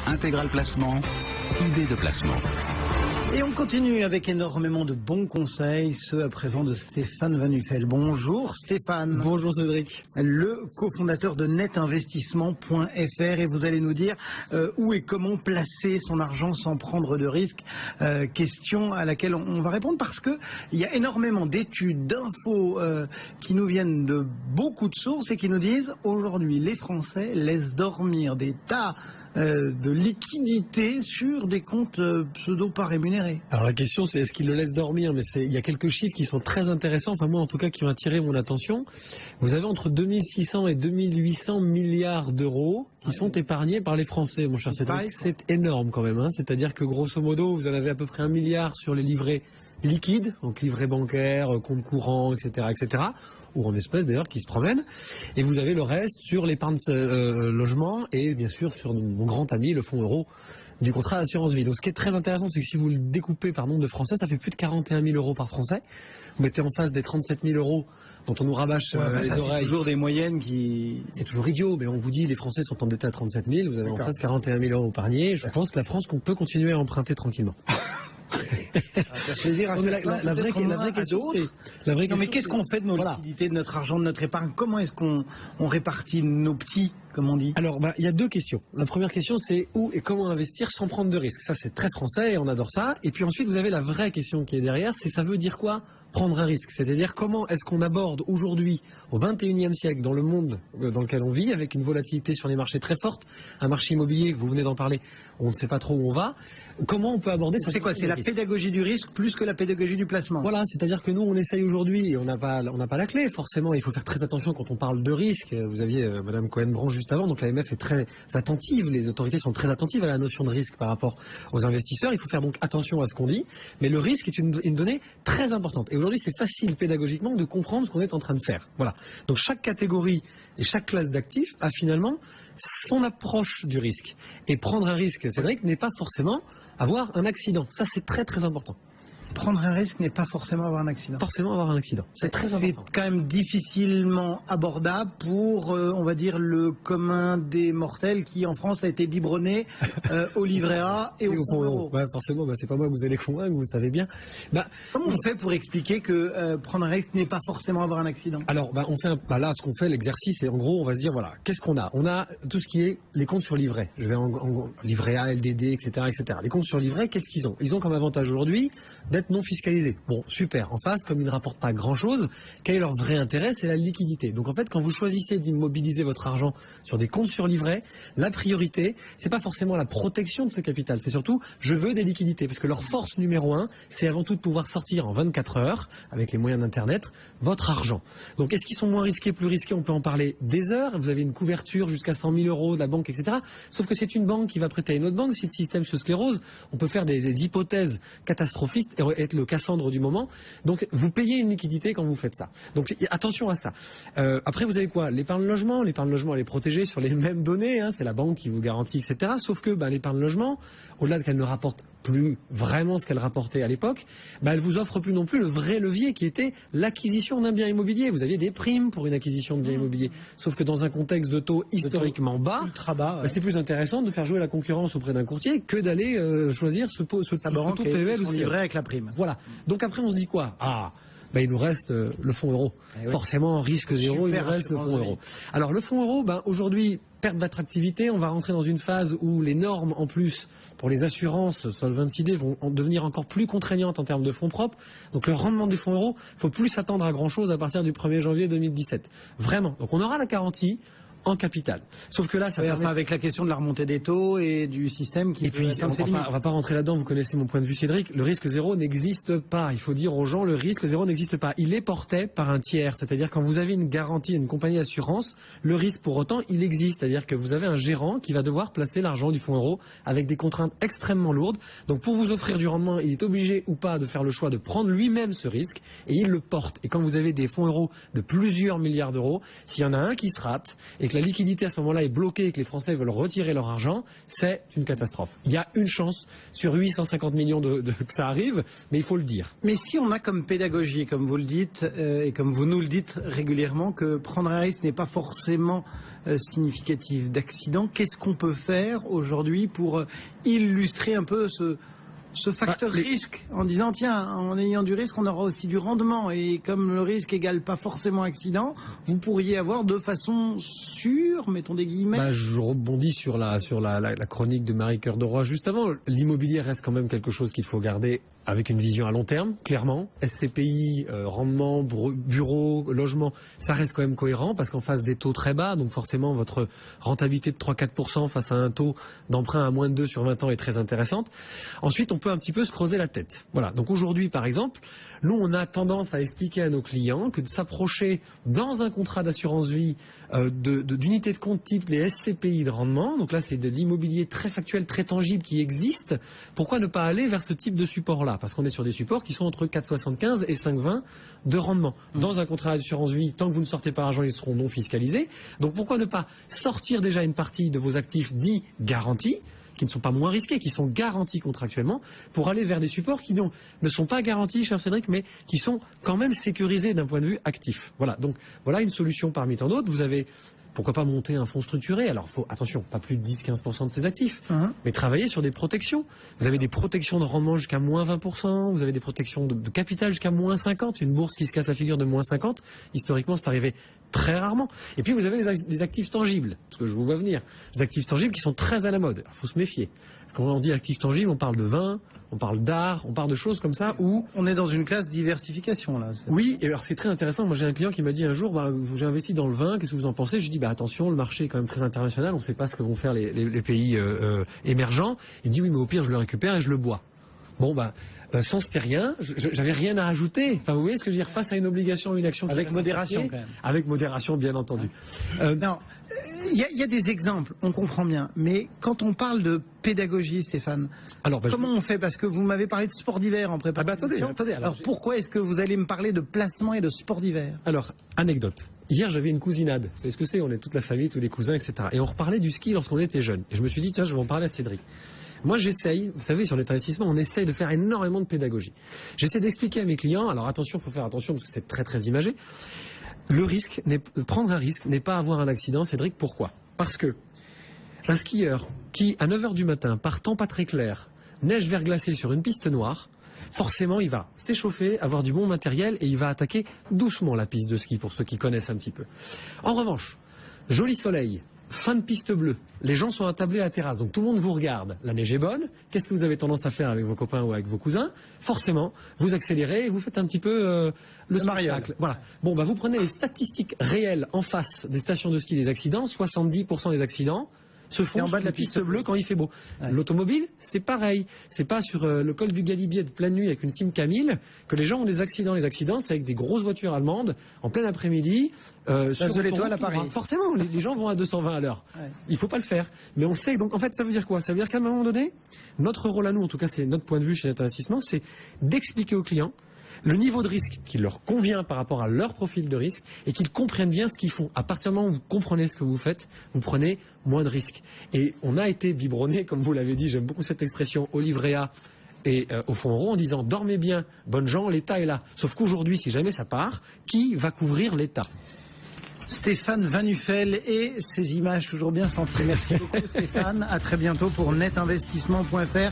Intégral Placement, idée de placement. Et on continue avec énormément de bons conseils, ceux à présent de Stéphane Van Nuffel. Bonjour Stéphane. Bonjour Cédric. Le cofondateur de netinvestissement.fr, et vous allez nous dire où et comment placer son argent sans prendre de risques. Question à laquelle on va répondre parce qu'il y a énormément d'études, d'infos qui nous viennent de beaucoup de sources et qui nous disent aujourd'hui les Français laissent dormir des tas de liquidités sur des comptes pseudo pas rémunérés. Alors la question c'est est-ce qu'il le laisse dormir, mais il y a quelques chiffres qui sont très intéressants, enfin moi en tout cas qui ont attiré mon attention. Vous avez entre 2600 et 2800 milliards d'euros qui sont épargnés par les Français, mon cher Cédric. C'est énorme quand même, hein. C'est-à-dire que grosso modo vous en avez à peu près 1 milliard sur les livrets liquides, donc livrets bancaires, comptes courants, etc., ou en espèces d'ailleurs qui se promènent, et vous avez le reste sur l'épargne logement et bien sûr sur mon grand ami le fonds euro du contrat d'assurance vie. Donc ce qui est très intéressant, c'est que si vous le découpez par nombre de Français, ça fait plus de 41 000 euros par Français. Vous mettez en face des 37 000 euros dont on nous rabâche les oreilles. C'est toujours des moyennes qui... C'est toujours idiot, mais on vous dit les Français sont endettés à 37 000, vous avez en face 41 000 euros épargnés. Je pense que la France peut continuer à emprunter tranquillement. La vraie question, c'est qu'est-ce qu'on fait de nos liquidités, de notre argent, de notre épargne? Comment est-ce qu'on répartit nos petits, comme on dit? Alors, il y a deux questions. La première question, c'est où et comment investir sans prendre de risques. Ça, c'est très français et on adore ça. Et puis ensuite, vous avez la vraie question qui est derrière, c'est ça veut dire quoi prendre un risque? C'est-à-dire comment est-ce qu'on aborde aujourd'hui, au 21e siècle, dans le monde dans lequel on vit, avec une volatilité sur les marchés très forte, un marché immobilier, vous venez d'en parler, on ne sait pas trop où on va. Comment on peut aborder ça? C'est quoi? C'est la pédagogie du risque plus que la pédagogie du placement. Voilà, c'est-à-dire que nous on essaye aujourd'hui et on n'a pas la clé forcément. Il faut faire très attention quand on parle de risque. Vous aviez Madame Cohen-Branche juste avant, donc l'AMF est très attentive, les autorités sont très attentives à la notion de risque par rapport aux investisseurs. Il faut faire donc attention à ce qu'on dit, mais le risque est une donnée très importante. Et aujourd'hui c'est facile pédagogiquement de comprendre ce qu'on est en train de faire. Voilà. Donc chaque catégorie et chaque classe d'actifs a finalement son approche du risque. Et prendre un risque, Cédric, n'est pas forcément avoir un accident. Ça, c'est très très important. Prendre un risque n'est pas forcément avoir un accident. Forcément avoir un accident. C'est très important. C'est quand même difficilement abordable pour, on va dire, le commun des mortels qui, en France, a été biberonné au livret A et au fonds euro. Ouais, forcément, c'est pas moi que vous allez convaincre, vous savez bien. Comment on fait pour expliquer que prendre un risque n'est pas forcément avoir un accident? Alors, on fait là, ce qu'on fait, l'exercice, c'est en gros, on va se dire, voilà, qu'est-ce qu'on a? On a tout ce qui est les comptes sur livret. Je vais en livret A, LDD, etc., etc. Les comptes sur livret, qu'est-ce qu'ils ont? Ils ont comme avantage aujourd'hui d'être non fiscalisés. Bon, super. En face, comme ils ne rapportent pas grand-chose, quel est leur vrai intérêt? C'est la liquidité. Donc en fait, quand vous choisissez d'immobiliser votre argent sur des comptes sur livret, la priorité, c'est pas forcément la protection de ce capital, c'est surtout je veux des liquidités, parce que leur force numéro 1, c'est avant tout de pouvoir sortir en 24 heures, avec les moyens d'Internet, votre argent. Donc est-ce qu'ils sont moins risqués, plus risqués? On peut en parler des heures. Vous avez une couverture jusqu'à 100 000 euros de la banque, etc. Sauf que c'est une banque qui va prêter à une autre banque. Si le système se sclérose, on peut faire des hypothèses catastrophistes et être le Cassandre du moment. Donc vous payez une liquidité quand vous faites ça. Donc attention à ça. Après vous avez quoi? L'épargne logement. L'épargne logement elle est protégée sur les mêmes données, hein. C'est la banque qui vous garantit, etc. Sauf que l'épargne logement, au-delà de qu'elle ne rapporte plus vraiment ce qu'elle rapportait à l'époque, elle vous offre plus non plus le vrai levier qui était l'acquisition d'un bien immobilier. Vous aviez des primes pour une acquisition de bien immobilier. Sauf que dans un contexte de taux historiquement bas, ultra bas, c'est plus intéressant de faire jouer la concurrence auprès d'un courtier que d'aller choisir ce taux PEL ou livret avec la prime. Voilà. Donc après on se dit quoi? Il nous reste le fonds euro. Forcément, risque zéro, il nous reste le fonds euro. Alors le fonds euro, aujourd'hui, perte d'attractivité, on va rentrer dans une phase où les normes en plus pour les assurances Solvency II vont devenir encore plus contraignantes en termes de fonds propres. Donc le rendement des fonds euros, il ne faut plus s'attendre à grand chose à partir du 1er janvier 2017. Vraiment. Donc on aura la garantie en capital. Sauf que là, ça permet... avec la question de la remontée des taux et du système qui... Et puis, on va pas rentrer là-dedans, vous connaissez mon point de vue, Cédric, le risque zéro n'existe pas. Il faut dire aux gens, le risque zéro n'existe pas. Il est porté par un tiers, c'est-à-dire quand vous avez une garantie, une compagnie d'assurance, le risque pour autant, il existe. C'est-à-dire que vous avez un gérant qui va devoir placer l'argent du fonds euro avec des contraintes extrêmement lourdes. Donc pour vous offrir du rendement, il est obligé ou pas de faire le choix de prendre lui-même ce risque et il le porte. Et quand vous avez des fonds euros de plusieurs milliards d'euros, s'il y en a un qui se rate et que la liquidité à ce moment-là est bloquée et que les Français veulent retirer leur argent, c'est une catastrophe. Il y a une chance sur 850 millions que ça arrive, mais il faut le dire. Mais si on a comme pédagogie, comme vous le dites, et comme vous nous le dites régulièrement, que prendre un risque n'est pas forcément significatif d'accident, qu'est-ce qu'on peut faire aujourd'hui pour illustrer un peu ce facteur risque, en disant tiens, en ayant du risque, on aura aussi du rendement, et comme le risque égale pas forcément accident, vous pourriez avoir de façon sûre, mettons des guillemets. Je rebondis sur la chronique de Marie-Cœur de Roy juste avant. L'immobilier reste quand même quelque chose qu'il faut garder avec une vision à long terme, clairement. SCPI, rendement, bureau, logement, ça reste quand même cohérent parce qu'en face des taux très bas, donc forcément votre rentabilité de 3-4% face à un taux d'emprunt à moins de 2 sur 20 ans est très intéressante. Ensuite, on peut un petit peu se creuser la tête. Voilà. Donc aujourd'hui, par exemple, nous, on a tendance à expliquer à nos clients que de s'approcher dans un contrat d'assurance vie d'unités de compte type les SCPI de rendement, donc là c'est de l'immobilier très factuel, très tangible qui existe, pourquoi ne pas aller vers ce type de support-là? Parce qu'on est sur des supports qui sont entre 4,75 et 5,20 de rendement. Dans un contrat d'assurance vie, tant que vous ne sortez pas l'argent, ils seront non fiscalisés. Donc pourquoi ne pas sortir déjà une partie de vos actifs dits garantis, qui ne sont pas moins risqués, qui sont garantis contractuellement, pour aller vers des supports qui ne sont pas garantis, cher Cédric, mais qui sont quand même sécurisés d'un point de vue actif. Voilà, donc voilà une solution parmi tant d'autres. Vous avez, pourquoi pas monter un fonds structuré? Alors, attention, pas plus de 10-15% de ses actifs, mais travailler sur des protections. Vous avez des protections de rendement jusqu'à moins 20%, vous avez des protections de capital jusqu'à moins 50%, une bourse qui se casse la figure de moins 50%, historiquement c'est arrivé très rarement. Et puis vous avez des actifs tangibles, parce que je vous vois venir, des actifs tangibles qui sont très à la mode. Il faut se méfier. Quand on dit actifs tangibles, on parle de vin, on parle d'art, on parle de choses comme ça où... On est dans une classe diversification là. Oui, et alors c'est très intéressant. Moi j'ai un client qui m'a dit un jour, j'ai investi dans le vin, qu'est-ce que vous en pensez? Je lui dis, attention, le marché est quand même très international, on ne sait pas ce que vont faire les pays émergents. Il me dit, oui, mais au pire je le récupère et je le bois. Bon, sans stérien, j'avais rien à ajouter. Enfin, vous voyez ce que je veux dire, face à une obligation, une action... Avec modération quand même. Avec modération, bien entendu. Non, il y a des exemples, on comprend bien. Mais quand on parle de pédagogie, Stéphane, comment on fait? Parce que vous m'avez parlé de sport d'hiver en préparation. Attendez. Alors pourquoi est-ce que vous allez me parler de placement et de sport d'hiver? Alors, anecdote. Hier, j'avais une cousinade. Vous savez ce que c'est? On est toute la famille, tous les cousins, etc. Et on reparlait du ski lorsqu'on était jeune. Et je me suis dit, tiens, je vais en parler à Cédric. Moi, j'essaye, vous savez, sur les investissements, on essaye de faire énormément de pédagogie. J'essaie d'expliquer à mes clients, alors attention, il faut faire attention parce que c'est très très imagé. Prendre un risque n'est pas avoir un accident, Cédric, pourquoi? Parce que un skieur qui, à 9h du matin, par temps pas très clair, neige verglacée sur une piste noire, forcément, il va s'échauffer, avoir du bon matériel et il va attaquer doucement la piste de ski, pour ceux qui connaissent un petit peu. En revanche, joli soleil, fin de piste bleue, les gens sont attablés à la terrasse, donc tout le monde vous regarde, la neige est bonne, qu'est-ce que vous avez tendance à faire avec vos copains ou avec vos cousins? Forcément, vous accélérez et vous faites un petit peu le spectacle. Voilà. Bon, vous prenez les statistiques réelles en face des stations de ski des accidents, 70% des accidents se font en bas de la piste bleue quand il fait beau. Ouais. L'automobile, c'est pareil. C'est pas sur le col du Galibier de pleine nuit avec une Simca 1000 que les gens ont des accidents. Les accidents, c'est avec des grosses voitures allemandes en plein après-midi. Sur l'étoile à Paris. Forcément, les gens vont à 220 à l'heure. Ouais. Il faut pas le faire. Mais on sait. Donc en fait, ça veut dire quoi? Ça veut dire qu'à un moment donné, notre rôle à nous, en tout cas, c'est notre point de vue chez Net Investissement, c'est d'expliquer aux clients le niveau de risque qui leur convient par rapport à leur profil de risque et qu'ils comprennent bien ce qu'ils font. À partir du moment où vous comprenez ce que vous faites, vous prenez moins de risques. Et on a été biberonné, comme vous l'avez dit, j'aime beaucoup cette expression, au livret A et au fonds euro en disant dormez bien, bonnes gens, l'État est là. Sauf qu'aujourd'hui, si jamais ça part, qui va couvrir l'État? Stéphane Van Nuffel et ses images toujours bien senties. Merci beaucoup Stéphane, à très bientôt pour netinvestissement.fr.